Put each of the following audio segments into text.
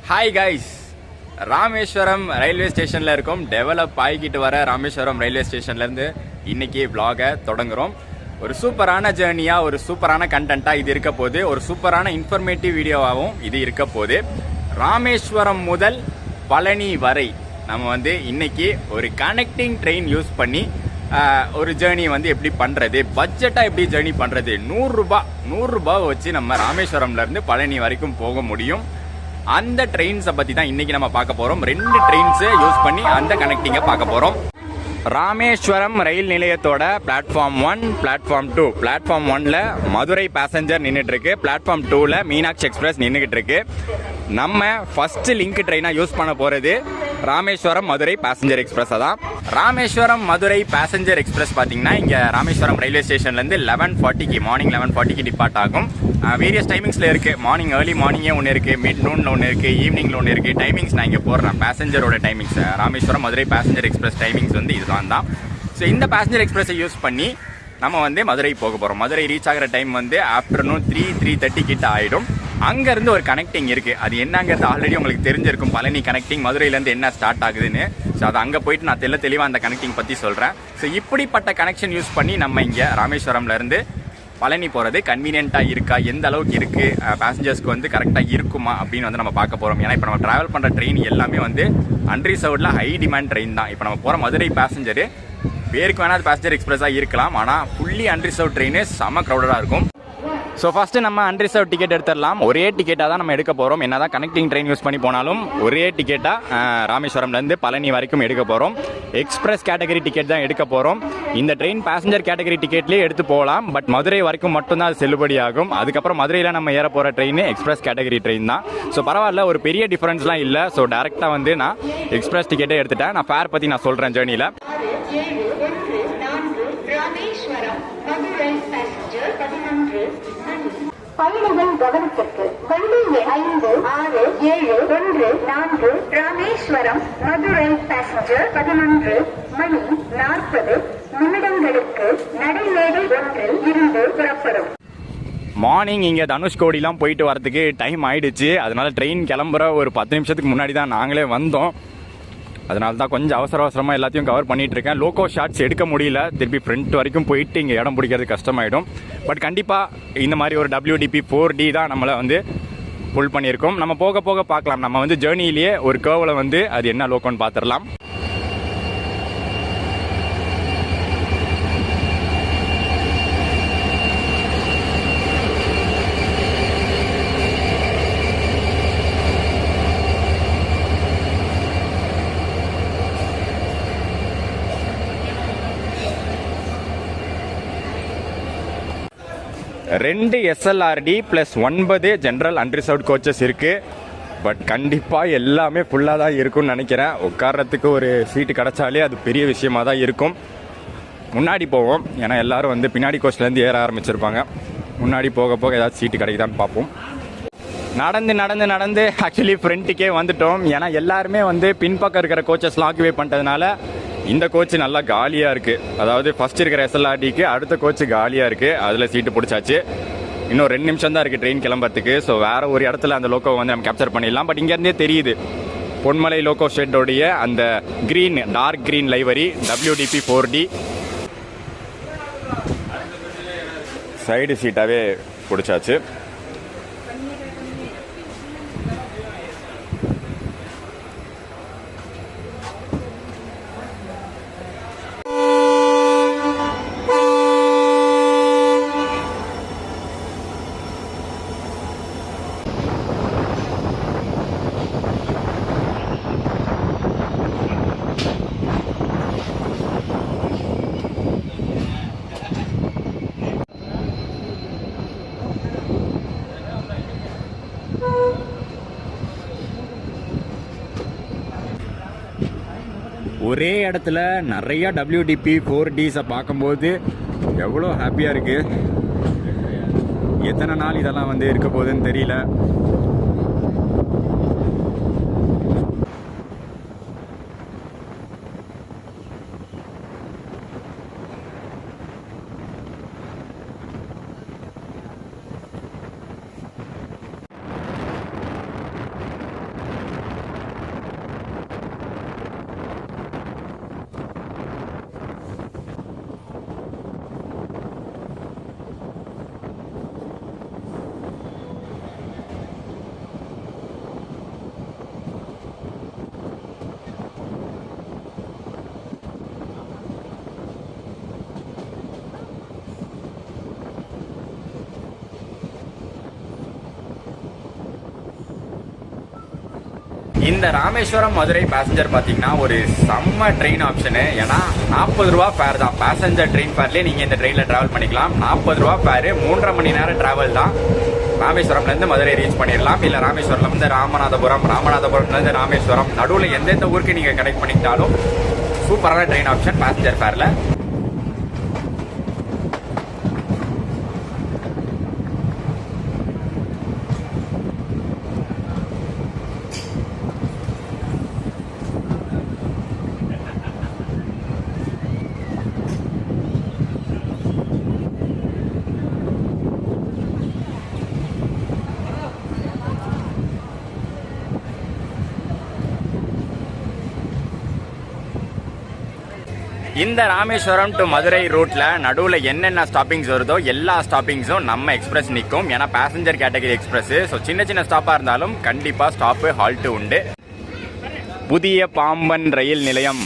Hi guys, Rameswaram railway ஸ்டேஷனில் இருக்கும். Develop ஆகிக்கிட்டு வர ராமேஸ்வரம் ரயில்வே ஸ்டேஷன்லேருந்து இன்றைக்கி vlog-ஐ தொடங்குகிறோம். ஒரு சூப்பரான ஜேர்னியாக, ஒரு சூப்பரான கண்டென்ட்டாக இது இருக்க போது, ஒரு சூப்பரான இன்ஃபர்மேட்டிவ் வீடியோவாகவும் இது இருக்க போது. ராமேஸ்வரம் முதல் பழனி வரை நம்ம இன்னைக்கு ஒரு கனெக்டிங் ட்ரெயின் யூஸ் பண்ணி ஒரு ஜேர்னி எப்படி பண்ணுறது, பட்ஜெட்டாக எப்படி ஜேர்னி பண்ணுறது, 100 ரூபாய் வச்சு நம்ம ராமேஸ்வரம்லேருந்து பழனி வரைக்கும் போக முடியும். அந்த ட்ரெயின்ஸை பற்றி தான் இன்றைக்கி நம்ம பார்க்க போகிறோம். 2 ட்ரெயின்ஸை யூஸ் பண்ணி அந்த கனெக்டிங்கை பார்க்க போகிறோம். ராமேஸ்வரம் ரயில் நிலையத்தோட பிளாட்ஃபார்ம் 1, பிளாட்ஃபார்ம் 2. பிளாட்ஃபார்ம் 1ல் மதுரை பேசஞ்சர் நின்றுட்டுருக்கு, பிளாட்ஃபார்ம் 2ல் மீனாட்சி எக்ஸ்பிரஸ் நின்றுக்கிட்டு இருக்கு. நம்ம ஃபர்ஸ்ட் லிங்க் ட்ரெயினாக யூஸ் பண்ண போகிறது ராமேஸ்வரம் மதுரை பேசஞ்சர் எக்ஸ்பிரஸை தான். ராமேஸ்வரம் மதுரை பேசஞ்சர் எக்ஸ்பிரஸ் பார்த்தீங்கன்னா இங்கே ராமேஸ்வரம் ரயில்வே ஸ்டேஷன்லேருந்து 11:40க்கு மார்னிங் 11:40க்கு டிபார்ட் ஆகும். வேரியஸ் டைமிங்ஸில் இருக்குது. மார்னிங் ஏர்லி மார்னிங்கே ஒன்று இருக்குது, மிட் நூனில் ஒன்று இருக்குது, ஈவினிங்கில் ஒன்று இருக்குது. டைமிங்ஸ் நான் இங்கே போடுறேன். பேசஞ்சரோட timings, Rameswaram Madurai passenger express timings இதுதான் தான். ஸோ இந்த பேசஞ்சர் எக்ஸ்பிரஸை யூஸ் பண்ணி நம்ம மதுரை போக போகிறோம். மதுரை ரீச் ஆகிற டைம் ஆஃப்டர்நூன் 3:30 கிட்ட ஆகிடும். அங்கேருந்து ஒரு கனெக்டிங் இருக்குது. அது என்னங்கிறது ஆல்ரெடி உங்களுக்கு தெரிஞ்சிருக்கும். பழனி கனெக்டிங் மதுரையிலேருந்து என்ன ஸ்டார்ட் ஆகுதுன்னு. ஸோ அது அங்கே போயிட்டு நான் தெளிவாக அந்த கனெக்டிங் பற்றி சொல்கிறேன். ஸோ இப்படிப்பட்ட கனெக்ஷன் யூஸ் பண்ணி நம்ம இங்கே ராமேஸ்வரம்லேருந்து பழனி போகிறது கன்வீனியண்ட்டாக இருக்கா, எந்த அளவுக்கு இருக்குது, பேசஞ்சர்ஸ்க்கு கரெக்டாக இருக்குமா அப்படின்னு நம்ம பார்க்க போகிறோம். ஏன்னா இப்போ நம்ம ட்ராவல் பண்ணுற ட்ரெயின் எல்லாமே அன்ரிசர்வ்டில் ஹை டிமாண்ட் ட்ரெயின் தான். இப்போ நம்ம போகிற மதுரை பேசஞ்சரு பேருக்கு வேணால் பேசஞ்சர் எக்ஸ்பிரஸாக இருக்கலாம், ஆனால் ஃபுல்லி அன்ரிசர்வ் ட்ரெயின் செம்ம க்ரௌடடாக இருக்கும். ஸோ ஃபஸ்ட்டு நம்ம அன்ரிசர்வ் டிக்கெட் எடுத்துடலாம். ஒரே டிக்கெட்டாக தான் நம்ம எடுக்க போகிறோம். என்ன தான் கனெக்டிங் ட்ரெயின் யூஸ் பண்ணி போனாலும் ஒரே டிக்கெட்டாக ராமேஸ்வரம்லேருந்து பழனி வரைக்கும் எடுக்க போகிறோம். எக்ஸ்பிரஸ் கேட்டகரி டிக்கெட் தான் எடுக்க போகிறோம். இந்த ட்ரெயின் பேசஞ்சர் கேட்டகரி டிக்கெட்லேயே எடுத்து போகலாம், பட் மதுரை வரைக்கும் மட்டும்தான் அது செல்லுபடி ஆகும். அதுக்கப்புறம் மதுரையில் நம்ம ஏற போகிற ட்ரெயின் எக்ஸ்பிரஸ் கேட்டகரி ட்ரெயின் தான். ஸோ பரவாயில்ல, ஒரு பெரிய டிஃப்ரென்ஸ்லாம் இல்லை. ஸோ டேரெக்டாக நான் எக்ஸ்பிரஸ் டிக்கெட்டே எடுத்துட்டேன். நான் ஃபேர் பற்றி நான் சொல்கிறேன் ஜேர்னியில். பயணிகள் கவனத்திற்கு வண்டி 5, 6, 7, 1, 4 ராமேஸ்வரம் மதுரை பேசஞ்சர் 11 மணி 40 நிமிடங்களுக்கு நடைமேடை 1 இருந்து புறப்படும். மார்னிங் இங்கே தனுஷ்கோடிலாம் போயிட்டு வரதுக்கு டைம் ஆயிடுச்சு. அதனால ட்ரெயின் கிளம்புற ஒரு 10 நிமிஷத்துக்கு முன்னாடி தான் நாங்களே வந்தோம். அதனால தான் கொஞ்சம் அவசரமாக எல்லாத்தையும் கவர் பண்ணிட்டு இருக்கேன். லோகோ ஷாட்ஸ் எடுக்க முடியல. திருப்பி ஃப்ரண்ட் வரைக்கும் போயிட்டு இங்கே இடம் பிடிக்கிறது கஷ்டமாயிடும். பட் கண்டிப்பாக இந்த மாதிரி ஒரு WDP 4D தான் நம்மளை புல் பண்ணியிருக்கோம். நம்ம போக போக பார்க்கலாம். நம்ம ஜேர்னிலேயே ஒரு கேர்வில் அது என்ன லோகோன்னு பார்த்துடலாம். ரெண்டு SLRD + 9 ஜென்ரல் அன்ரிசர்வ்ட் கோச்சஸ் இருக்குது. பட் கண்டிப்பாக எல்லாமே ஃபுல்லாக தான் இருக்கும்னு நினைக்கிறேன். உட்கார்றதுக்கு ஒரு சீட்டு கிடச்சாலே அது பெரிய விஷயமாக தான் இருக்கும். முன்னாடி போவோம், ஏன்னா எல்லோரும் பின்னாடி கோச்லேருந்து ஏற ஆரம்பிச்சிருப்பாங்க. முன்னாடி போக போக ஏதாவது சீட்டு கிடைக்குதான்னு பார்ப்போம். நடந்து ஆக்சுவலி ஃப்ரண்ட்டுக்கே வந்துட்டோம். ஏன்னா எல்லாருமே பின்பக்கம் இருக்கிற கோச்சஸ்லாம் ஆக்குபை பண்ணிட்டதுனால இந்த கோச்சு நல்லா காலியாக இருக்குது. அதாவது ஃபஸ்ட் இருக்கிற SLRDக்கு அடுத்த கோச்சு காலியாக இருக்குது. அதில் சீட்டு பிடிச்சாச்சு. இன்னும் 2 நிமிஷம் தான் இருக்குது ட்ரெயின் கிளம்புறதுக்கு. ஸோ வேறு ஒரு இடத்துல அந்த லோக்கோவை நம்ம கேப்சர் பண்ணிடலாம். பட் இங்கேருந்தே தெரியுது பொன்மலை லோக்கோ ஷெட்டோடைய அந்த green, dark green livery WDP 4D side சீட்டாகவே பிடிச்சாச்சு. ஒரே இடத்துல நிறைய WDP 4Ds பார்க்கும்போது எவ்வளோ ஹாப்பியாக இருக்குது. எத்தனை நாள் இதெல்லாம் இருக்க போகுதுன்னு தெரியல. இந்த ராமேஸ்வரம் மதுரை பேசஞ்சர் பார்த்தீங்கன்னா ஒரு செம்ம ட்ரெயின் ஆப்ஷனு. ஏன்னா 40 ரூபா ஃபேர் தான். பேசஞ்சர் ட்ரெயின் ஃபேர்லேயே நீங்கள் இந்த ட்ரெயினில் ட்ராவல் பண்ணிக்கலாம். 40 ரூபா ஃபேரு, 3.5 மணி நேரம் ட்ராவல் தான். ராமேஸ்வரம்லேருந்து மதுரை ரீச் பண்ணிடலாம். இல்லை ராமேஸ்வரம்லேருந்து ராமநாதபுரம்லேருந்து ராமேஸ்வரம், நடுவில் எந்தெந்த ஊருக்கு நீங்கள் கனெக்ட் பண்ணிக்கிட்டாலும் சூப்பரான ட்ரெயின் ஆப்ஷன் பேசஞ்சர் ஃபேரில். இந்த ராமேஸ்வரம் டு மதுரை ரூட்ல நடுவில் என்னென்ன ஸ்டாப்பிங்ஸ் வருதோ எல்லா ஸ்டாப்பிங்ஸும் நம்ம எக்ஸ்பிரஸ் நிற்கும். ஏன்னா பேசஞ்சர் கேட்டகரி எக்ஸ்பிரஸ். ஸோ சின்ன சின்ன ஸ்டாப்பாக இருந்தாலும் கண்டிப்பாக ஸ்டாப்பு ஹால்ட்டு உண்டு. புதிய பாம்பன் ரயில் நிலையம்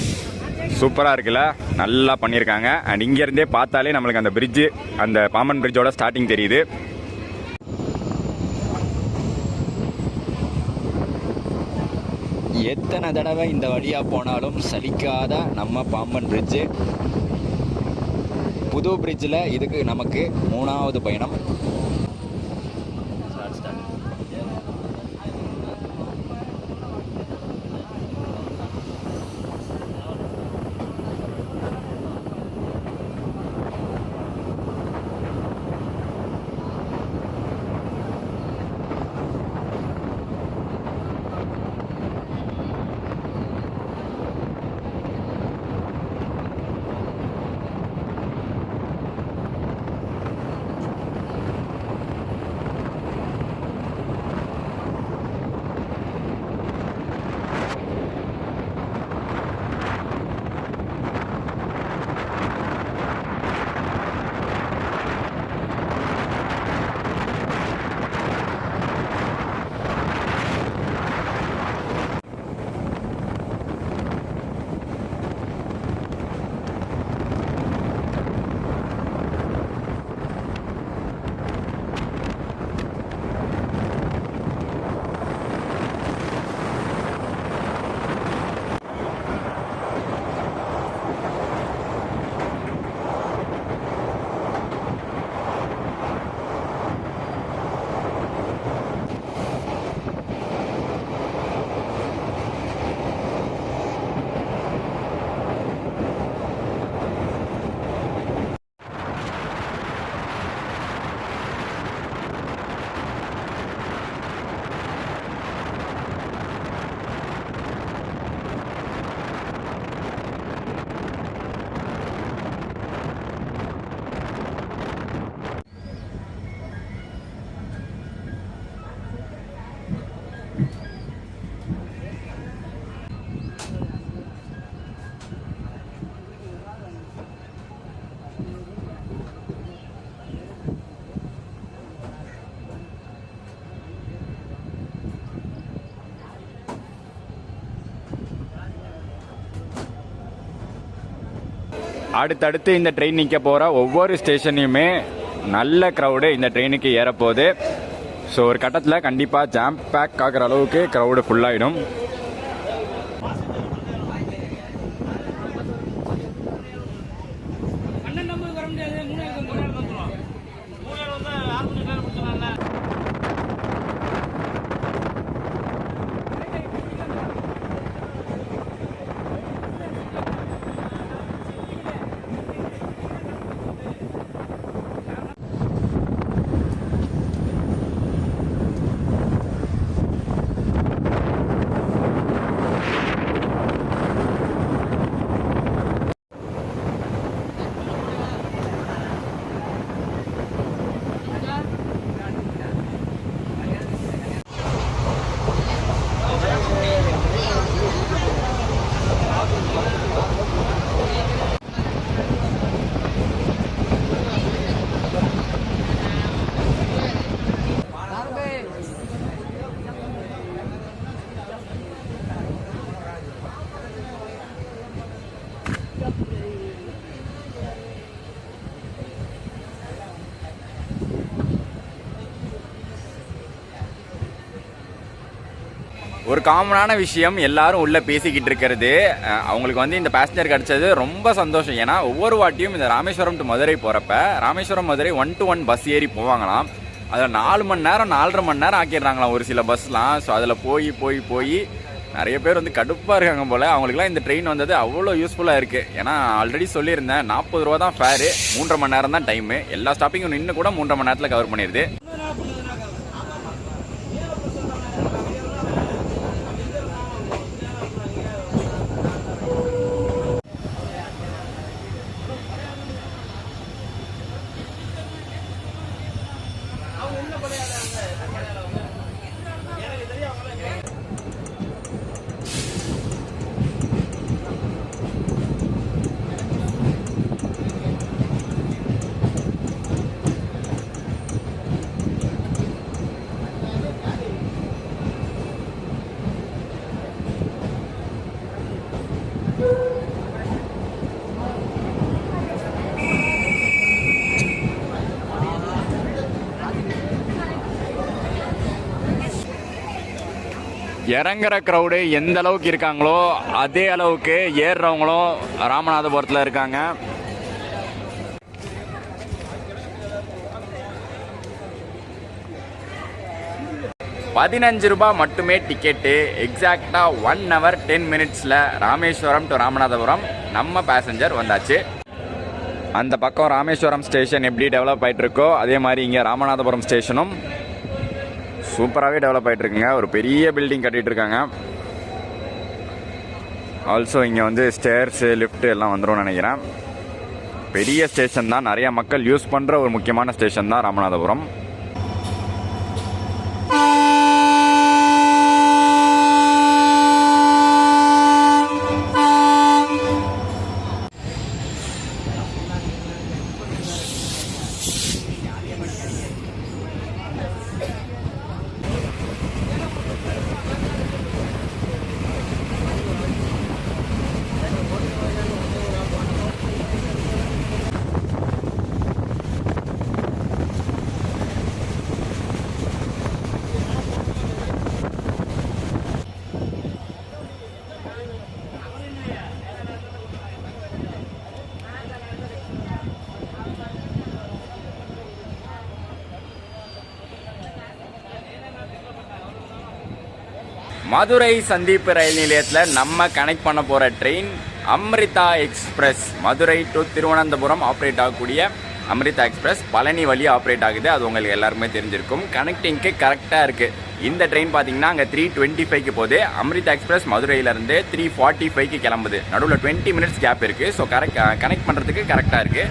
சூப்பராக இருக்குல்ல, நல்லா பண்ணியிருக்காங்க. அண்ட் இங்கேருந்தே பார்த்தாலே நம்மளுக்கு அந்த பிரிட்ஜு, அந்த பாம்பன் பிரிட்ஜோட ஸ்டார்டிங் தெரியுது. எத்தனை தடவை இந்த வழியாக போனாலும் சலிக்காத நம்ம பாம்பன் பிரிட்ஜு. புது பிரிட்ஜில் இதுக்கு நமக்கு 3வது பயணம். அடுத்தடுத்து இந்த ட்ரெயின் நிற்க போகிற ஒவ்வொரு ஸ்டேஷனையுமே நல்ல க்ரௌடு இந்த ட்ரெயினுக்கு ஏறப்போகுது. ஸோ ஒரு கட்டத்தில் கண்டிப்பாக ஜாம் பேக் ஆகிற அளவுக்கு க்ரௌடு ஃபுல்லாகிடும். ஒரு காமனான விஷயம் எல்லாரும் உள்ளே பேசிக்கிட்டு இருக்கிறது, அவங்களுக்கு வந்து இந்த பேசஞ்சர் கிடச்சது ரொம்ப சந்தோஷம். ஏன்னா ஒவ்வொரு வாட்டியும் இந்த ராமேஸ்வரம் டு மதுரை போகிறப்ப ராமேஸ்வரம் மதுரை 1-to-1 பஸ் ஏறி போவாங்களாம். அதில் 4 மணி நேரம் 4.5 மணி நேரம் ஆக்கிடுறாங்களாம் ஒரு சில பஸ்லாம். ஸோ அதில் போய் நிறைய பேர் வந்து கடுப்பாக இருக்காங்க போல். அவங்களுக்குலாம் இந்த ட்ரெயின் வந்தது அவ்வளோ யூஸ்ஃபுல்லாக இருக்குது. ஏன்னா ஆல்ரெடி சொல்லியிருந்தேன் 40 ரூபா தான் ஃபேரு, 3.5 மணி நேரம் தான் டைமு. எல்லா ஸ்டாப்பிங்கும் நின்று கூட 3.5 மணி நேரத்தில் கவர் பண்ணிடுது. இறங்குற க்ரௌடு எந்த அளவுக்கு இருக்காங்களோ அதே அளவுக்கு ஏறுறவங்களும் ராமநாதபுரத்தில் இருக்காங்க. ₹15 மட்டுமே டிக்கெட்டு. எக்ஸாக்டாக 1 hour 10 minutes Rameswaram to Ramanathapuram நம்ம பேசஞ்சர் வந்தாச்சு. அந்த பக்கம் ராமேஸ்வரம் ஸ்டேஷன் எப்படி டெவலப் ஆகிட்டு இருக்கோ அதே மாதிரி இங்கே ராமநாதபுரம் ஸ்டேஷனும் சூப்பராகவே டெவலப் ஆகிட்டு இருக்குங்க. ஒரு பெரிய பில்டிங் கட்டிகிட்டு இருக்காங்க. ஆல்சோ இங்கே வந்து ஸ்டேர்ஸு லிஃப்ட்டு எல்லாம் வந்துடும் நினைக்கிறேன். பெரிய ஸ்டேஷன் தான், நிறைய மக்கள் யூஸ் பண்ணுற ஒரு முக்கியமான ஸ்டேஷன் தான் ராமநாதபுரம். மதுரை சந்திப்பு ரயில் நிலையத்தில் நம்ம கனெக்ட் பண்ண போகிற train Amrita express. Madurai to Thiruvananthapuram operate ஆகக்கூடிய அம்ரிதா எக்ஸ்பிரஸ் பழனி வழியாக ஆப்ரேட் ஆகுது. அது உங்களுக்கு எல்லாருமே தெரிஞ்சிருக்கும். கனெக்டிங்க்கு கரெக்டாக இருக்குது. இந்த ட்ரெயின் பார்த்தீங்கன்னா அங்கே 3:25க்கு போகுது. அம்ரிதா எக்ஸ்பிரஸ் மதுரையிலேருந்து 3:45க்கு கிளம்புது. நடுவில் 20 minutes கேப் இருக்குது. ஸோ கனெக்ட் பண்ணுறதுக்கு கரெக்டாக இருக்குது.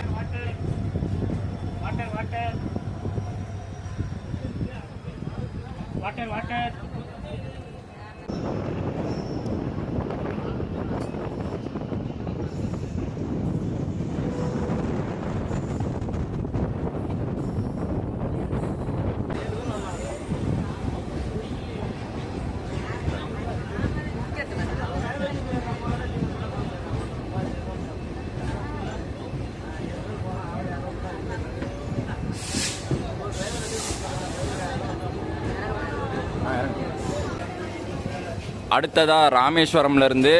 அடுத்ததாக ராமேஸ்வரம்லேருந்து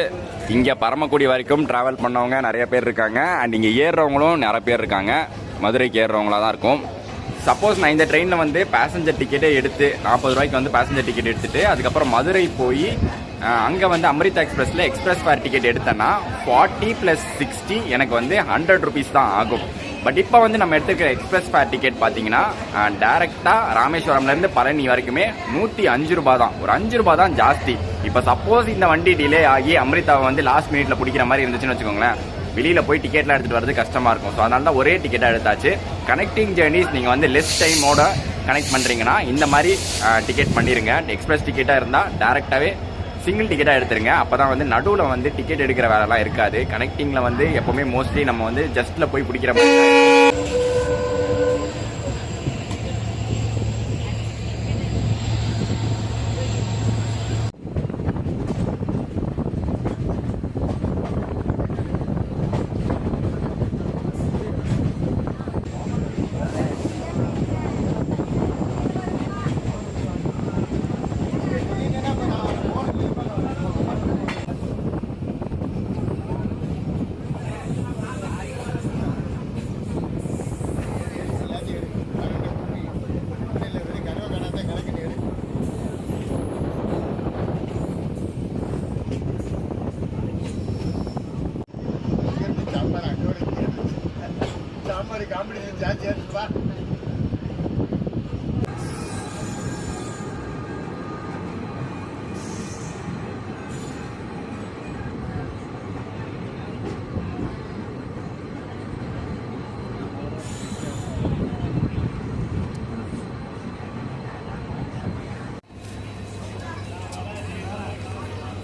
இங்கே பரமக்குடி வரைக்கும் ட்ராவல் பண்ணவங்க நிறைய பேர் இருக்காங்க. அண்ட் இங்கே ஏறுறவங்களும் நிறைய பேர் இருக்காங்க. மதுரைக்கு ஏறுறவங்களாக தான் இருக்கும். சப்போஸ் நான் இந்த ட்ரெயினில் வந்து பேசஞ்சர் டிக்கெட்டே எடுத்து 40 ரூபாய்க்கு வந்து பேசஞ்சர் டிக்கெட் எடுத்துகிட்டு அதுக்கப்புறம் மதுரை போய் அங்கே வந்து அம்ரிதா எக்ஸ்பிரஸில் எக்ஸ்பிரஸ் ஃபேர் டிக்கெட் எடுத்தேன்னா 40 + 60 எனக்கு வந்து 100 rupees தான் ஆகும். பட் இப்போ வந்து நம்ம எடுத்துக்கிற எக்ஸ்பிரஸ் ஃபேர் டிக்கெட் பார்த்தீங்கன்னா டேரெக்டாக ராமேஸ்வரம்லேருந்து பழனி வரைக்குமே 105 ரூபா தான். ஒரு 5 ரூபா தான் ஜாஸ்தி. இப்போ சப்போஸ் இந்த வண்டி டிலே ஆகி அம்ரிதாவை வந்து லாஸ்ட் மினிட்ல பிடிக்கிற மாதிரி இருந்துச்சுன்னு வச்சுக்கோங்களேன், வெளியில் போய் டிக்கெட்லாம் எடுத்துகிட்டு வரது கஷ்டமாக இருக்கும். ஸோ அதனால தான் ஒரே டிக்கெட்டாக எடுத்தாச்சு. கனெக்டிங் ஜேர்னிஸ் நீங்கள் வந்து லெஸ் டைமோட கனெக்ட் பண்ணுறீங்கன்னா இந்த மாதிரி டிக்கெட் பண்ணிடுங்க. எக்ஸ்பிரஸ் டிக்கெட்டாக இருந்தால் டேரெக்டாகவே சிங்கிள் டிக்கெட்டாக எடுத்துருங்க. அப்போ தான் வந்து நடுவில் வந்து டிக்கெட் எடுக்கிற வேலைலாம் இருக்காது. கனெக்டிங்கில் வந்து எப்போவுமே மோஸ்ட்லி நம்ம வந்து ஜஸ்ட்டில் போய் பிடிக்கிற மாதிரி.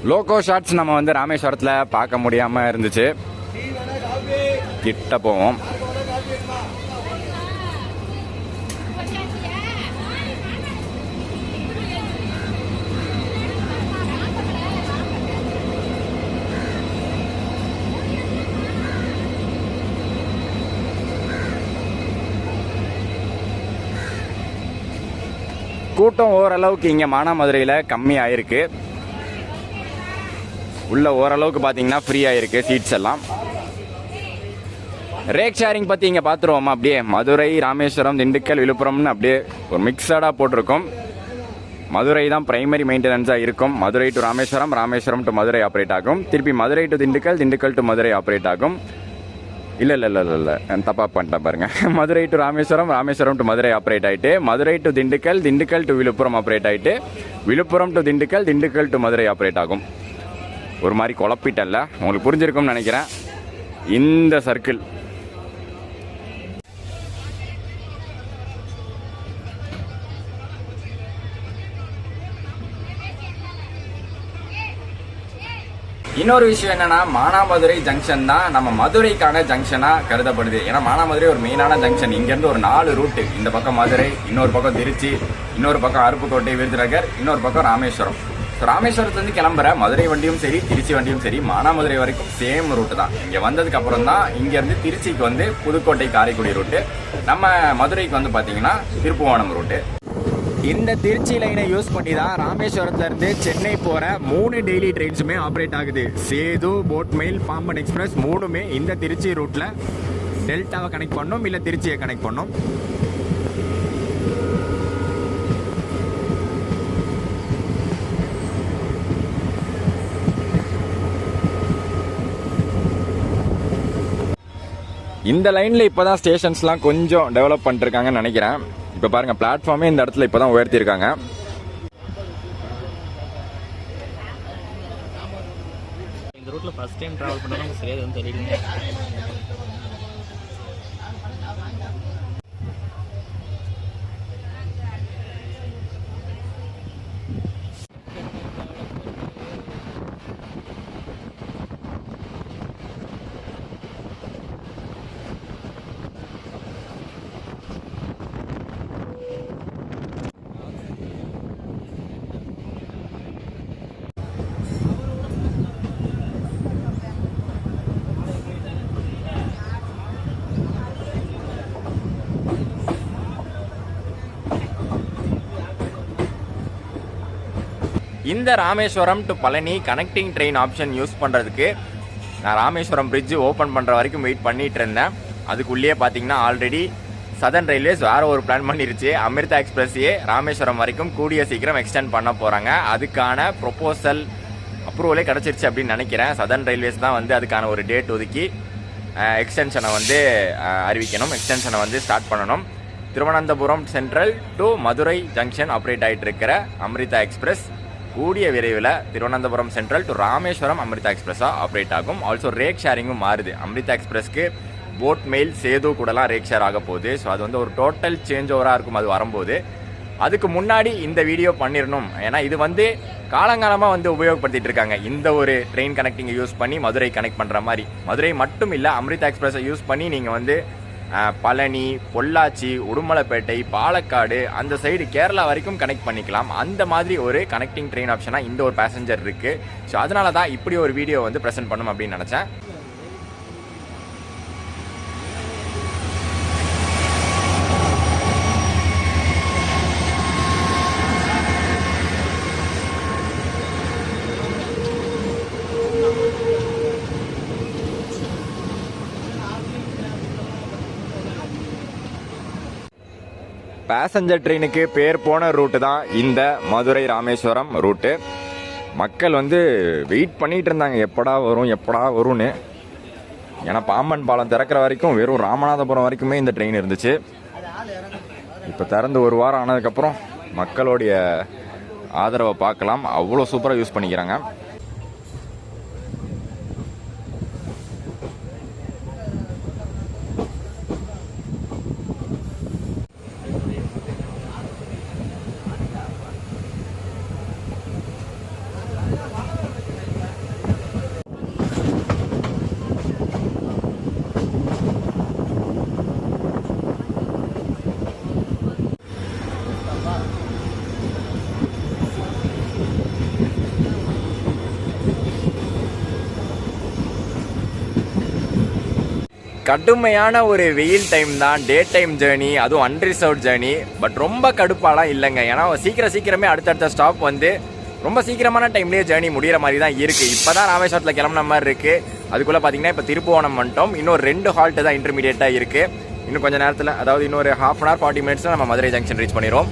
லோகோ ஷாட்ஸ் நம்ம வந்து ராமேஸ்வரத்தில் பார்க்க முடியாமல் இருந்துச்சு. கிட்ட போவோம். கூட்டம் ஓரளவுக்கு இங்கே மானாமதுரையில் கம்மி ஆயிருக்கு. உள்ள ஓரளவுக்கு பார்த்தீங்கன்னா ஃப்ரீ ஆயிருக்கு சீட்ஸ் எல்லாம். ரேக் ஷேரிங் பற்றி இங்கே பார்த்துருவோமா? அப்படியே மதுரை, ராமேஸ்வரம், திண்டுக்கல், விழுப்புரம்னு அப்படியே ஒரு மிக்சடாக போட்டிருக்கோம். மதுரை தான் பிரைமரி மெயின்டெனன்ஸாக இருக்கும். Madurai to Rameswaram, Rameswaram to Madurai operate ஆகும். திருப்பி Madurai to Dindigul, Dindigul to Madurai operate ஆகும். இல்லை தப்பாக பண்ணிட்டேன் பாருங்க. Madurai to Rameswaram, Rameswaram to Madurai operate ஆகிட்டு, Madurai to Dindigul, Dindigul to Villupuram operate ஆகிட்டு, Villupuram to Dindigul, Dindigul to Madurai operate ஆகும். ஒரு மாதிரி குழப்பிட்டல்ல, உங்களுக்கு புரிஞ்சிருக்கும்னு நினைக்கிறேன். இந்த சர்க்கிள் இன்னொரு விஷயம் என்னன்னா, மானாமதுரை ஜங்ஷன் தான் நம்ம மதுரைக்கான ஜங்ஷனா கருதப்படுது. ஏன்னா மானாமதுரை ஒரு மெயினான ஜங்ஷன். இங்கேருந்து ஒரு 4 ரூட்டு, இந்த பக்கம் மதுரை, இன்னொரு பக்கம் திருச்சி, இன்னொரு பக்கம் அருப்புக்கோட்டை, விருதுநகர், இன்னொரு பக்கம் ராமேஸ்வரம். ஸோ ராமேஸ்வரத்துலேருந்து கிளம்புற மதுரை வண்டியும் சரி, திருச்சி வண்டியும் சரி, மானாமதுரை வரைக்கும் சேம் ரூட்டு தான். இங்கே வந்ததுக்கு அப்புறம் தான் இங்கேருந்து திருச்சிக்கு வந்து புதுக்கோட்டை, காரைக்குடி ரூட்டு, நம்ம மதுரைக்கு வந்து பார்த்தீங்கன்னா திருப்புவனம் ரூட்டு. இந்த திருச்சி லைனை யூஸ் பண்ணி தான் ராமேஸ்வரத்துலேருந்து சென்னை போகிற 3 டெய்லி ட்ரெயின்ஸுமே ஆப்ரேட் ஆகுது. சேது, போட்மெயில், பாம்பன் எக்ஸ்பிரஸ் 3மே இந்த திருச்சி ரூட்டில் டெல்டாவை கனெக்ட் பண்ணோம், இல்லை திருச்சியை கனெக்ட் பண்ணோம். இந்த லைனில் இப்போ தான் ஸ்டேஷன்ஸ்லாம் கொஞ்சம் டெவலப் பண்ணிருக்காங்கன்னு நினைக்கிறேன். இப்போ பாருங்கள், பிளாட்ஃபார்மே இந்த இடத்துல இப்போ தான் உயர்த்தியிருக்காங்க. இந்த ரூட்டில் ஃபஸ்ட் டைம் ட்ராவல் பண்ணாலும் சரியாக எதுவும் தெரியல. இந்த Rameswaram to Palani connecting train option use பண்ணுறதுக்கு நான் ராமேஸ்வரம் பிரிட்ஜ் ஓப்பன் பண்ணுற வரைக்கும் வெயிட் பண்ணிகிட்டு இருந்தேன். அதுக்குள்ளேயே பார்த்தீங்கன்னா ஆல்ரெடி சதர்ன் ரயில்வேஸ் வேறு ஒரு பிளான் பண்ணிருச்சு. அமிர்தா எக்ஸ்பிரஸையே ராமேஸ்வரம் வரைக்கும் கூடிய சீக்கிரம் எக்ஸ்டெண்ட் பண்ண போகிறாங்க. அதுக்கான ப்ரொப்போசல் அப்ரூவலே கிடச்சிருச்சு அப்படின்னு நினைக்கிறேன். சதர்ன் ரயில்வேஸ் தான் வந்து அதுக்கான ஒரு டேட் ஒதுக்கி எக்ஸ்டென்ஷனை வந்து அறிவிக்கணும், எக்ஸ்டென்ஷனை வந்து ஸ்டார்ட் பண்ணணும். Thiruvananthapuram central to Madurai junction operate ஆகிட்டு இருக்கிற அமிர்தா எக்ஸ்பிரஸ் கூடிய விரைவில் திருவனந்தபுரம் சென்ட்ரல் டு ராமேஸ்வரம் அமிர்தா எக்ஸ்பிரஸாக ஆப்ரேட் ஆகும். ஆல்சோ ரேக் ஷேரிங்கும் மாறுது. அமிர்தா எக்ஸ்பிரஸ்க்கு போட் மெயில், சேது கூடலாம் ரேக் ஷேர் ஆக போகுது. ஸோ அது வந்து ஒரு டோட்டல் சேஞ்ச் ஓவராக இருக்கும் அது வரும்போது. அதுக்கு முன்னாடி இந்த வீடியோ பண்ணிடணும். ஏன்னா இது வந்து காலங்காலமாக வந்து உபயோகப்படுத்திட்டு இருக்காங்க. இந்த ஒரு ட்ரெயின் கனெக்டிங்கை யூஸ் பண்ணி மதுரை கனெக்ட் பண்ணுற மாதிரி. மதுரை மட்டும் இல்லை, அமிர்தா எக்ஸ்பிரஸை யூஸ் பண்ணி நீங்கள் வந்து பழனி, பொள்ளாச்சி, உடுமலைப்பேட்டை, பாலக்காடு, அந்த சைடு கேரளா வரைக்கும் கனெக்ட் பண்ணிக்கலாம். அந்த மாதிரி ஒரு கனெக்டிங் ட்ரெயின் ஆப்ஷனாக இந்த ஒரு பேசஞ்சர் இருக்குது. ஸோ அதனால தான் இப்படி ஒரு வீடியோ வந்து ப்ரெசென்ட் பண்ணணும் அப்படின்னு நினச்சேன். பேசஞ்சர் ட்ரெயினுக்கு பேர் போன ரூட்டு தான் இந்த மதுரை ராமேஸ்வரம் ரூட்டு. மக்கள் வந்து வெயிட் பண்ணிகிட்டு இருந்தாங்க, எப்படா வரும்னு. ஏன்னா பாம்பன் பாலம் திறக்கிற வரைக்கும் வெறும் ராமநாதபுரம் வரைக்குமே இந்த ட்ரெயின் இருந்துச்சு. இப்போ திறந்து ஒரு வாரம் ஆனதுக்கப்புறம் மக்களுடைய ஆதரவை பார்க்கலாம். அவ்வளோ சூப்பராக யூஸ் பண்ணிக்கிறாங்க. கடுமையான ஒரு வெயில் டைம் தான், டே டைம் ஜேர்னி, அதுவும் அன்ரிசர்வ்ட் ஜேர்னி. பட் ரொம்ப கடுப்பாலாம் இல்லைங்க. ஏன்னா சீக்கிரமே அடுத்தடுத்த ஸ்டாப் வந்து ரொம்ப சீக்கிரமான டைம்லேயே ஜேர்னி முடிகிற மாதிரி தான் இருக்குது. இப்போ தான் ராமேஸ்வரத்தில் கிளம்புன மாதிரி இருக்குது. அதுக்குள்ளே பார்த்தீங்கன்னா இப்போ திருப்புவனம் வந்துட்டோம். இன்னும் 2 ஹால்ட்டு தான் இன்டர்மீடியட்டாக இருக்குது. இன்னும் கொஞ்சம் நேரத்தில், அதாவது இன்னொரு 1/2 hour 40 minutes நம்ம மதுரை ஜங்ஷன் ரீச் பண்ணிடுவோம்.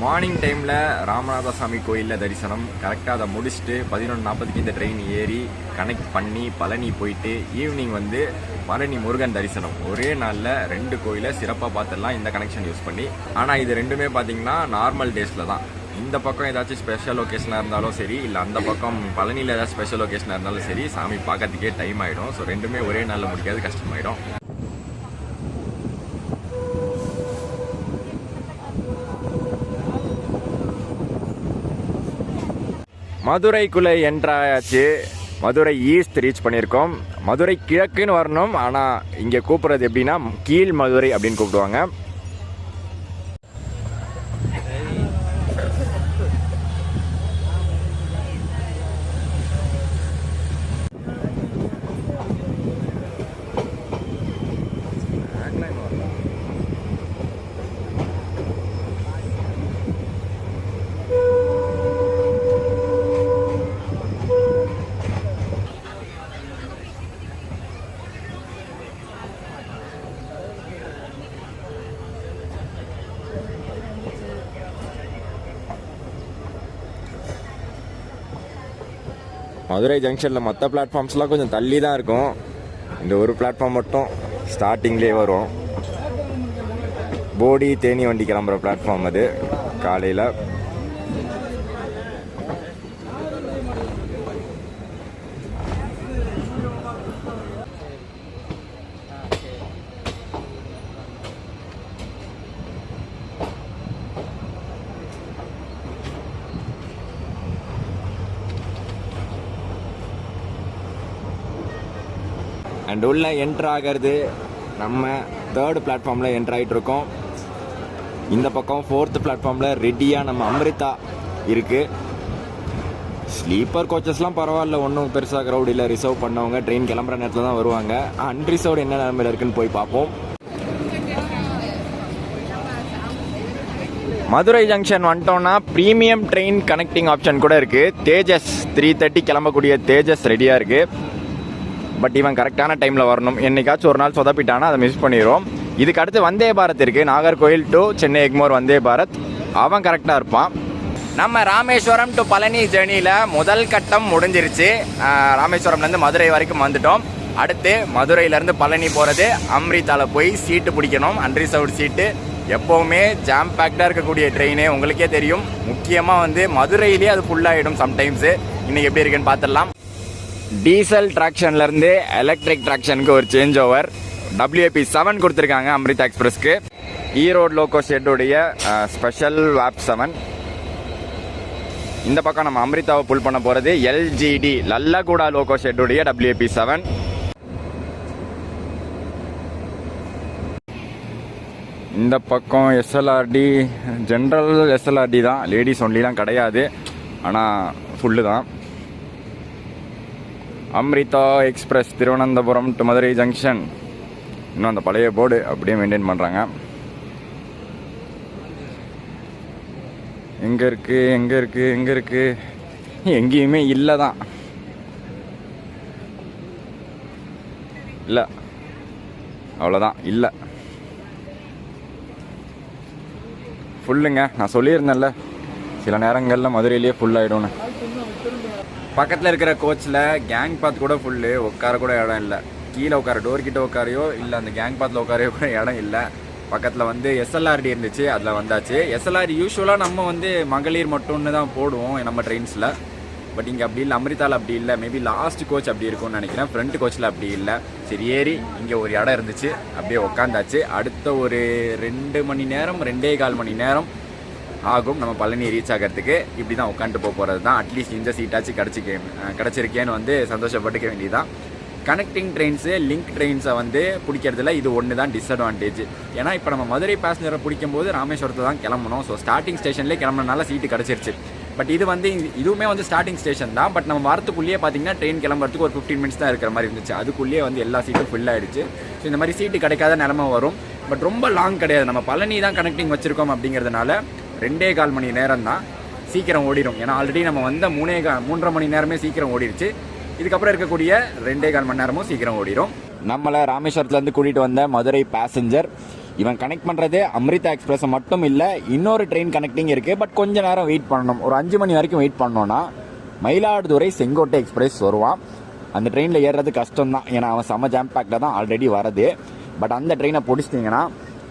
மார்னிங் டைமில் ராமநாதசாமி கோயிலில் தரிசனம். கரெக்டாக அதை முடிச்சுட்டு 11:40க்கு இந்த ட்ரெயின் ஏறி கனெக்ட் பண்ணி பழனி போயிட்டு ஈவினிங் வந்து பழனி முருகன் தரிசனம். ஒரே நாளில் 2 கோயிலை சிறப்பாக பார்த்துடலாம் இந்த கனெக்ஷன் யூஸ் பண்ணி. ஆனால் இது ரெண்டுமே பார்த்தீங்கன்னா நார்மல் டேஸில் தான். இந்த பக்கம் ஏதாச்சும் ஸ்பெஷல் ஒகேஷனாக இருந்தாலும் சரி, இல்லை அந்த பக்கம் பழனியில் ஏதாச்சும் ஸ்பெஷல் ஒகேஷனாக இருந்தாலும் சரி, சாமி பார்க்கறதுக்கே டைம் ஆகிடும். ஸோ ரெண்டுமே ஒரே நாளில் முடிக்காது, கஷ்டமாயிடும். மதுரைக்குள்ளே என்ட்ராயாச்சு. மதுரை ஈஸ்ட் ரீச் பண்ணியிருக்கோம். மதுரை கிழக்குன்னு வரணும், ஆனால் இங்கே கூப்பிட்றது எப்படின்னா கீழ் மதுரை அப்படின்னு கூப்பிடுவாங்க. மதுரை ஜங்ஷனில் மற்ற பிளாட்ஃபார்ம்ஸ்லாம் கொஞ்சம் தள்ளி தான் இருக்கும். இந்த ஒரு பிளாட்ஃபார்ம் மட்டும் ஸ்டார்டிங்லேயே வரும். போடி தேனி வண்டி கிளம்புற பிளாட்ஃபார்ம் அது காலையில். அண்ட் உள்ள என்ட்ரு ஆகிறது நம்ம 3rd பிளாட்ஃபார்மில் என்ட்ரு ஆகிட்டு இருக்கோம். இந்த பக்கம் 4th பிளாட்ஃபார்மில் ரெடியாக நம்ம அம்ரிதா இருக்குது. ஸ்லீப்பர் கோச்சஸ்லாம் பரவாயில்ல, ஒன்றும் பெருசாக க்ரௌட் இல்லை. ரிசர்வ் பண்ணவங்க ட்ரெயின் கிளம்புற நேரத்தில் தான் வருவாங்க. அன்ரிசர்வ்டு என்ன நிலமையில் இருக்குன்னு போய் பார்ப்போம். மதுரை ஜங்ஷன் வந்துட்டோம்னா ப்ரீமியம் ட்ரெயின் கனெக்டிங் ஆப்ஷன் கூட இருக்குது. தேஜஸ் 3:30 கிளம்பக்கூடிய தேஜஸ் ரெடியாக இருக்குது. பட் இவன் கரெக்டான டைமில் வரணும். என்னைக்காச்சும் ஒரு நாள் சொதப்பிட்டானா அதை மிஸ் பண்ணிடுவோம். இதுக்கு அடுத்து வந்தே பாரத் இருக்குது. நாகர்கோயில் டு சென்னை எக்மோர் வந்தே பாரத். அவன் கரெக்டாக இருப்பான். நம்ம ராமேஸ்வரம் டு பழனி ஜேர்னியில் முதல் கட்டம் முடிஞ்சிருச்சு. ராமேஸ்வரம்லேருந்து மதுரை வரைக்கும் வந்துட்டோம். அடுத்து மதுரையிலேருந்து பழனி போகிறது. அம்ரிதாவில் போய் சீட்டு பிடிக்கணும். அன்ரிசர்வ்டு சீட்டு. எப்போவுமே ஜாம் பேக்டாக இருக்கக்கூடிய ட்ரெயினு உங்களுக்கே தெரியும். முக்கியமாக வந்து மதுரையிலே அது ஃபுல்லாகிடும் சம்டைம்ஸு. இன்றைக்கி எப்படி இருக்குன்னு பார்த்துடலாம். டீசல் ட்ராக்ஷன்லேருந்து எலக்ட்ரிக் ட்ராக்ஷனுக்கு ஒரு சேஞ்ச் ஓவர். WAP7 கொடுத்துருக்காங்க அம்ரிதா எக்ஸ்பிரஸ்க்கு. ஈரோடு லோகோ ஷெட்டுடைய ஸ்பெஷல் WAP 7. இந்த பக்கம் நம்ம அம்ரிதாவை புல் பண்ண போகிறது LGD லல்லகூடா லோகோ ஷெட்டுடைய WAP7. இந்த பக்கம் SLRD ஜென்ரல் SLRD தான், லேடிஸ் ஒன்லிலாம் கிடையாது, ஆனால் ஃபுல்லு தான். Amrita express Thiruvananthapuram to Madurai junction. இன்னும் அந்த பழைய போர்டு அப்படியே மெயின்டைன் பண்ணுறாங்க. எங்கே இருக்கு எங்கேயுமே இல்லை தான். இல்லை, அவ்வளோதான், இல்லை, ஃபுல்லுங்க. நான் சொல்லியிருந்தேன்ல சில நேரங்களில் மதுரையிலேயே ஃபுல் ஆகிடும்னு. பக்கத்தில் இருக்கிற கோச்சில் கேங் பாத் கூட ஃபுல்லு, உட்கார கூட இடம் இல்லை. கீழே உட்கார டோர் கிட்ட உட்காரையோ இல்லை அந்த கேங் பாத்தில் உட்காரையோ கூட இடம் இல்லை. பக்கத்தில் வந்து எஸ்எல்ஆர்டி இருந்துச்சு, அதில் வந்தாச்சு. எஸ்எல்ஆர்டி யூஸ்வலாக நம்ம வந்து மகளிர் மட்டும்னு தான் போடுவோம் நம்ம ட்ரெயின்ஸில். பட் இங்கே அப்படி இல்லை, அமிர்தாவில் அப்படி இல்லை. மேபி லாஸ்ட் கோச் அப்படி இருக்கும்னு நினைக்கிறேன். ஃப்ரண்ட் கோச்சில் அப்படி இல்லை. சரி, ஏறி இங்கே ஒரு இடம் இருந்துச்சு, அப்படியே உட்காந்தாச்சு. அடுத்த ஒரு 2 மணி நேரம் 2.25 மணி நேரம் ஆகும் நம்ம பழனி ரீச் ஆகிறதுக்கு. இப்படி தான் உட்காந்துட்டு போகிறது தான். அட்லீஸ்ட் இந்த சீட்டாச்சு கிடச்சிருக்கேன்னு வந்து சந்தோஷப்பட்டுக்க வேண்டியதுதான். கனெக்டிங் ட்ரெயின்ஸு, லிங்க் ட்ரெயின்ஸை வந்து பிடிக்கிறதுல இது ஒன்று தான் டிஸ்அட்வான்டேஜ். ஏன்னா இப்போ நம்ம மதுரை பேசஞ்சரை பிடிக்கும் போது ராமேஸ்வரத்தை தான் கிளம்பணும். ஸோ ஸ்டார்டிங் ஸ்டேஷன்லேயே கிளம்புறதுனால சீட்டு கிடச்சிருச்சு. பட் இது வந்து இதுவுமே வந்து ஸ்டார்டிங் ஸ்டேஷன் தான். பட் நம்ம வரத்துக்குள்ளேயே பார்த்தீங்கன்னா ட்ரெயின் கிளம்புறதுக்கு ஒரு 15 மினிட்ஸ் தான் இருக்கிற மாதிரி இருந்துச்சு. அதுக்குள்ளேயே வந்து எல்லா சீட்டும் ஃபில் ஆகிடுச்சு. ஸோ இந்த மாதிரி சீட்டு கிடைக்காத நிலமை வரும். பட் ரொம்ப லாங் கிடையாது, நம்ம பழனி தான் கனெக்டிங் வச்சுருக்கோம். அப்படிங்கிறதுனால 2.25 மணி நேரம் தான் சீக்கிரம் ஓடிடும். ஏன்னா ஆல்ரெடி நம்ம வந்த 3.5 மணி நேரமே சீக்கிரம் ஓடிடுச்சு. இதுக்கப்புறம் இருக்கக்கூடிய 2.25 மணி நேரமும் சீக்கிரம் ஓடிடும். நம்மளை ராமேஸ்வரத்துலேருந்து கூட்டிகிட்டு வந்த மதுரை பேசஞ்சர் இவன் கனெக்ட் பண்ணுறது அமிர்தா எக்ஸ்பிரஸை மட்டும் இல்லை, இன்னொரு ட்ரெயின் கனெக்டிங் இருக்குது. பட் கொஞ்சம் நேரம் வெயிட் பண்ணணும். ஒரு 5 மணி வரைக்கும் வெயிட் பண்ணோன்னா மயிலாடுதுறை செங்கோட்டை எக்ஸ்பிரஸ் வருவான். அந்த ட்ரெயினில் ஏறுறது கஷ்டம் தான், ஏன்னா அவன் செம ஜாம் பேக்கில் தான் ஆல்ரெடி வரது. பட் அந்த ட்ரெயினை பிடிச்சிட்டிங்கன்னா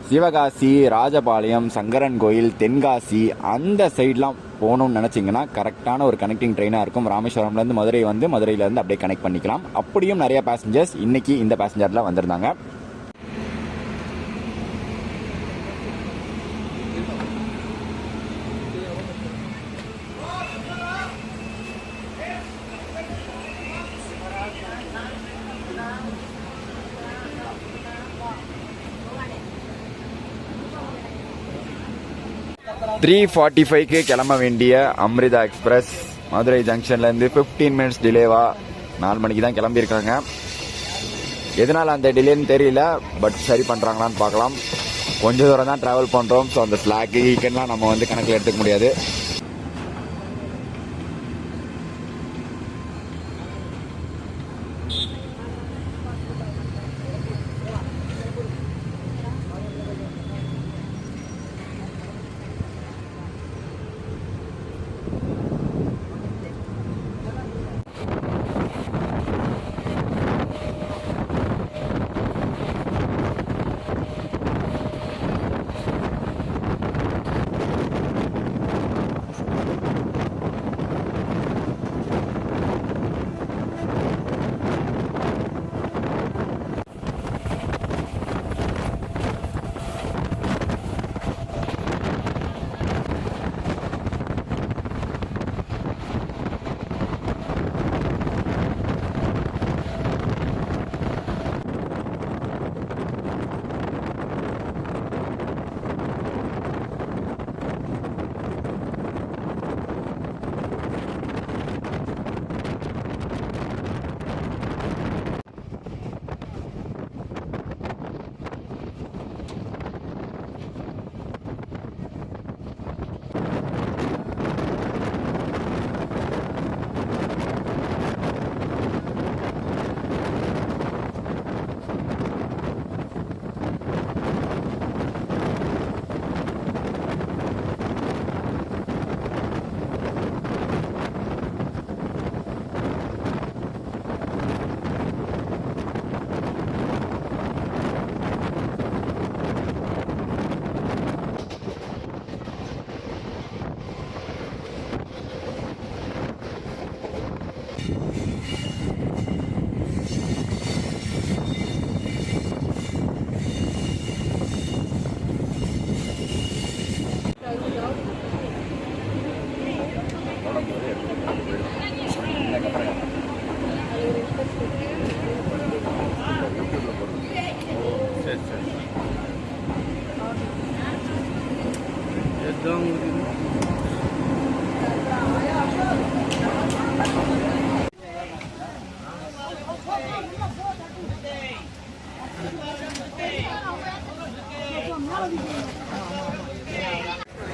சிவகாசி, ராஜபாளையம், சங்கரன் கோயில், தென்காசி அந்த சைட்லாம் போகணும்னு நினச்சிங்கன்னா கரெக்டான ஒரு கனெக்டிங் ட்ரெயினாக இருக்கும். ராமேஸ்வரம்லேருந்து மதுரை வந்து மதுரையிலேருந்து அப்படியே கனெக்ட் பண்ணிக்கலாம். அப்படியும் நிறைய பேசஞ்சர்ஸ் இன்றைக்கி இந்த பேசஞ்சரில் வந்திருந்தாங்க. த்ரீ 45க்கு கிளம்ப வேண்டிய அமிர்தா எக்ஸ்பிரஸ் மதுரை ஜங்ஷன்லேருந்து 15 மினிட்ஸ் டிலேவாக 4 மணிக்கு தான் கிளம்பியிருக்காங்க. எதனால் அந்த டிலேன்னு தெரியல, பட் சரி பண்ணுறாங்களான்னு பார்க்கலாம். கொஞ்சம் தூரம் தான் ட்ராவல் பண்ணுறோம். ஸோ அந்த ஸ்லாக்கு வீக்கெண்ட்லாம் நம்ம வந்து கணக்கில் எடுத்துக்க முடியாது.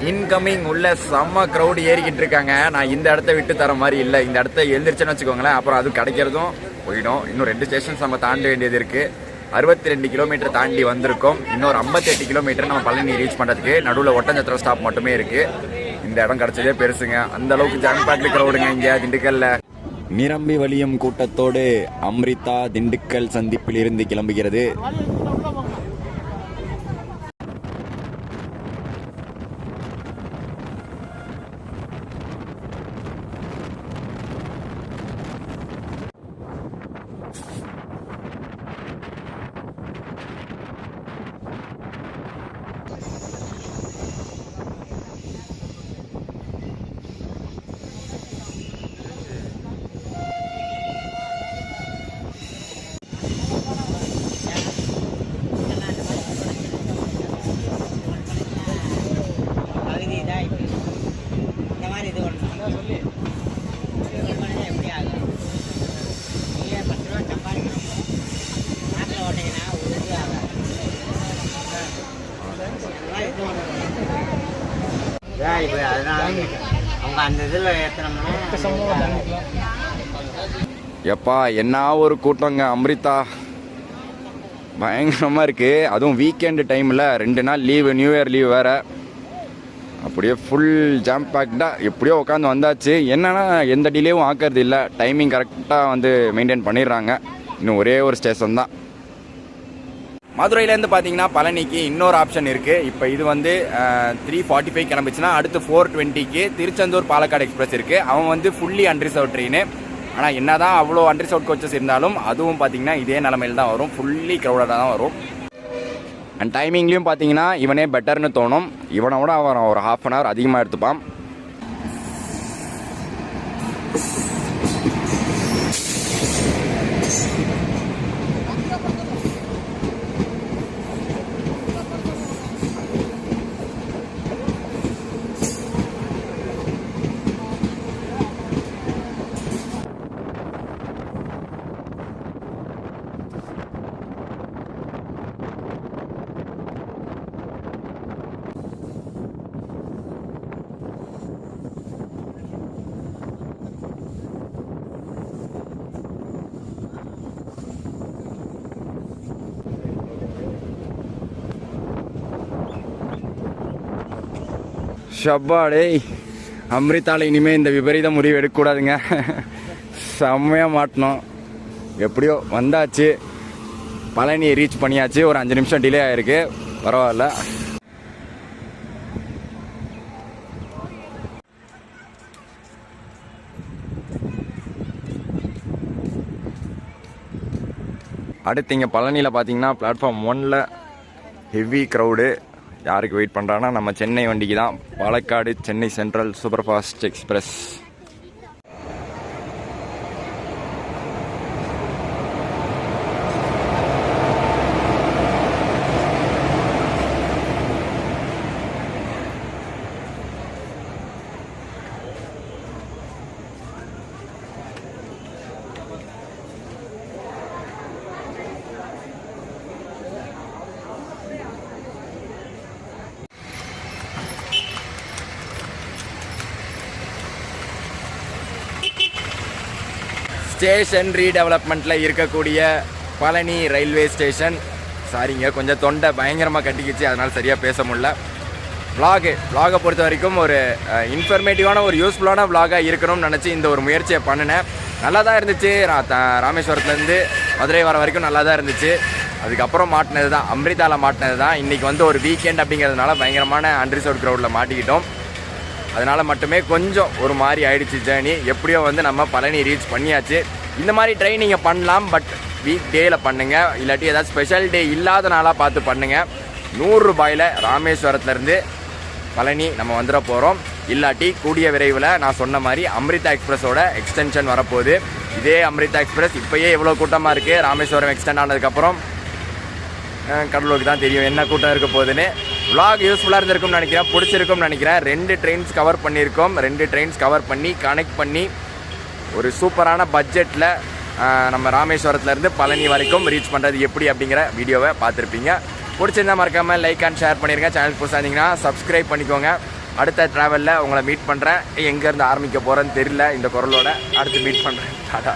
இன்கமிங் உள்ள செம்ம க்ரௌடு ஏறிக்கிட்டு இருக்காங்க. நான் இந்த இடத்த விட்டு தர மாதிரி இல்லை. இந்த இடத்த எழுந்திரிச்சேன்னு வச்சுக்கோங்களேன், அப்புறம் அது கிடைக்கிறதும் போயிடும். இன்னும் 2 ஸ்டேஷன்ஸ் நம்ம தாண்ட வேண்டியது இருக்குது. 62 கிலோமீட்டர் தாண்டி வந்திருக்கோம். இன்னொரு 58 கிலோமீட்டர் நம்ம பழனி ரீச் பண்ணுறதுக்கு. நடுவில் ஒட்டஞ்சத்திரம் ஸ்டாப் மட்டுமே இருக்குது. இந்த இடம் கிடச்சதே பெருசுங்க. அந்த அளவுக்கு ஜாம் பேக்டு க்ரௌடுங்க இங்கே திண்டுக்கல்ல. நிரம்பி வழியும் கூட்டத்தோடு அம்ரிதா திண்டுக்கல் சந்திப்பில் இருந்து கிளம்புகிறது. எப்பா என்ன ஒரு கூட்டங்க அம்ரிதா, பயங்கரமாக இருக்குது. அதுவும் வீக்கெண்டு டைமில் 2 நாள் லீவு, நியூ இயர் லீவ் வேறு. அப்படியே ஃபுல் ஜாம் பேக்டாக எப்படியோ உட்காந்து வந்தாச்சு. என்னென்னா எந்த டிலேவும் ஆக்கிறது இல்லை. டைமிங் கரெக்டாக வந்து மெயின்டைன் பண்ணிடுறாங்க. இன்னும் ஒரே ஒரு ஸ்டேஷன் தான். மதுரையிலேருந்து பார்த்தீங்கன்னா பழனிக்கு இன்னொரு ஆப்ஷன் இருக்குது. இப்போ இது வந்து 3:45 கிளம்பிச்சுன்னா அடுத்து 4:20க்கு திருச்செந்தூர் பாலக்காடு எக்ஸ்பிரஸ் இருக்குது. அவன் வந்து ஃபுல்லி அன்ரிசர்வ் ட்ரெயின். ஆனால் என்ன தான் அவ்வளோ அன்ரிசர்வ் கோச்சஸ் இருந்தாலும் அதுவும் பார்த்தீங்கன்னா இதே நிலமையில் தான் வரும். ஃபுல்லி க்ரௌடாக தான் வரும். அண்ட் டைமிங்லேயும் பார்த்தீங்கன்னா இவனே பெட்டர்னு தோணும். இவனை விட அவன் ஒரு 1/2 அன் ஹவர் அதிகமாக எடுத்துப்பான். ஷப்பாடே அம்ரிதால இனிமேல் இந்த விபரீத முடிவு எடுக்கக்கூடாதுங்க. செம்மையாக மாட்டினோம். எப்படியோ வந்தாச்சு, பழனியை ரீச் பண்ணியாச்சு. ஒரு 5 நிமிஷம் டிலே ஆகிருக்கு, பரவாயில்ல. அடுத்து இங்கே பழனியில் பார்த்தீங்கன்னா பிளாட்ஃபார்ம் 1ல் ஹெவி க்ரௌடு. யாருக்கு வெயிட் பண்ணுறான்னா நம்ம சென்னை வண்டிக்கு தான். Palakkad Chennai central super fast express. Station ரீடெவலப்மெண்ட்டில் இருக்கக்கூடிய பழனி ரயில்வே ஸ்டேஷன். சாரிங்க, கொஞ்சம் தொண்டை பயங்கரமாக கட்டிக்கிச்சு, அதனால் சரியாக பேச முடியல. விலாகை பொறுத்த வரைக்கும் ஒரு இன்ஃபர்மேட்டிவான ஒரு யூஸ்ஃபுல்லான விலாகாக இருக்கணும்னு நினச்சி இந்த ஒரு முயற்சியை பண்ணினேன். நல்லா தான் இருந்துச்சு. ராமேஸ்வரத்துலேருந்து மதுரை வர வரைக்கும் நல்லா தான் இருந்துச்சு. அதுக்கப்புறம் மாட்டினது தான் அம்ரிதாவில் மாட்டினது தான். இன்றைக்கி வந்து ஒரு வீக்கெண்ட் அப்படிங்கிறதுனால பயங்கரமான அன்ரிசர்வ் க்ரௌடில் மாட்டிக்கிட்டோம். அதனால் மட்டுமே கொஞ்சம் ஒரு மாதிரி ஆயிடுச்சு ஜேர்னி. எப்படியோ வந்து நம்ம பழனி ரீச் பண்ணியாச்சு. இந்த மாதிரி ட்ரெயின் நீங்கள் பண்ணலாம், பட் வீக் டேயில் பண்ணுங்கள். இல்லாட்டி ஏதாவது ஸ்பெஷல் டே இல்லாத நாளாக பார்த்து பண்ணுங்கள். 100 ரூபாயில் ராமேஸ்வரத்துலேருந்து பழனி நம்ம வந்துட போகிறோம். இல்லாட்டி கூடிய விரைவில் நான் சொன்ன மாதிரி அம்ரிதா எக்ஸ்பிரஸோட எக்ஸ்டென்ஷன் வரப்போகுது. இதே அம்ரிதா எக்ஸ்பிரஸ் இப்போயே எவ்வளோ கூட்டமாக இருக்குது. ராமேஸ்வரம் எக்ஸ்டெண்ட் ஆனதுக்கப்புறம் கடலூருக்கு தான் தெரியும் என்ன கூட்டம் இருக்க போகுதுன்னு. விலாக் யூஸ்ஃபுல்லாக இருந்திருக்கும்னு நினைக்கிறேன், பிடிச்சிருக்கும்னு நினைக்கிறேன். 2 ட்ரெயின்ஸ் கவர் பண்ணியிருக்கோம். 2 ட்ரெயின்ஸ் கவர் பண்ணி கனெக்ட் பண்ணி ஒரு சூப்பரான பட்ஜெட்டில் நம்ம ராமேஸ்வரத்துலேருந்து பழனி வரைக்கும் ரீச் பண்ணுறது எப்படி அப்படிங்கிற வீடியோவை பார்த்துருப்பீங்க. பிடிச்சிருந்தா மறக்காமல் லைக் அண்ட் ஷேர் பண்ணிடுங்க. சேனல் புதுசாக இருந்தீங்கன்னா சப்ஸ்கிரைப் பண்ணிக்கோங்க. அடுத்த ட்ராவலில் உங்களை மீட் பண்ணுறேன். எங்கேருந்து ஆரம்பிக்க போகிறேன்னு தெரியல இந்த குரலோட. அடுத்து மீட் பண்ணுறேன். டாடா.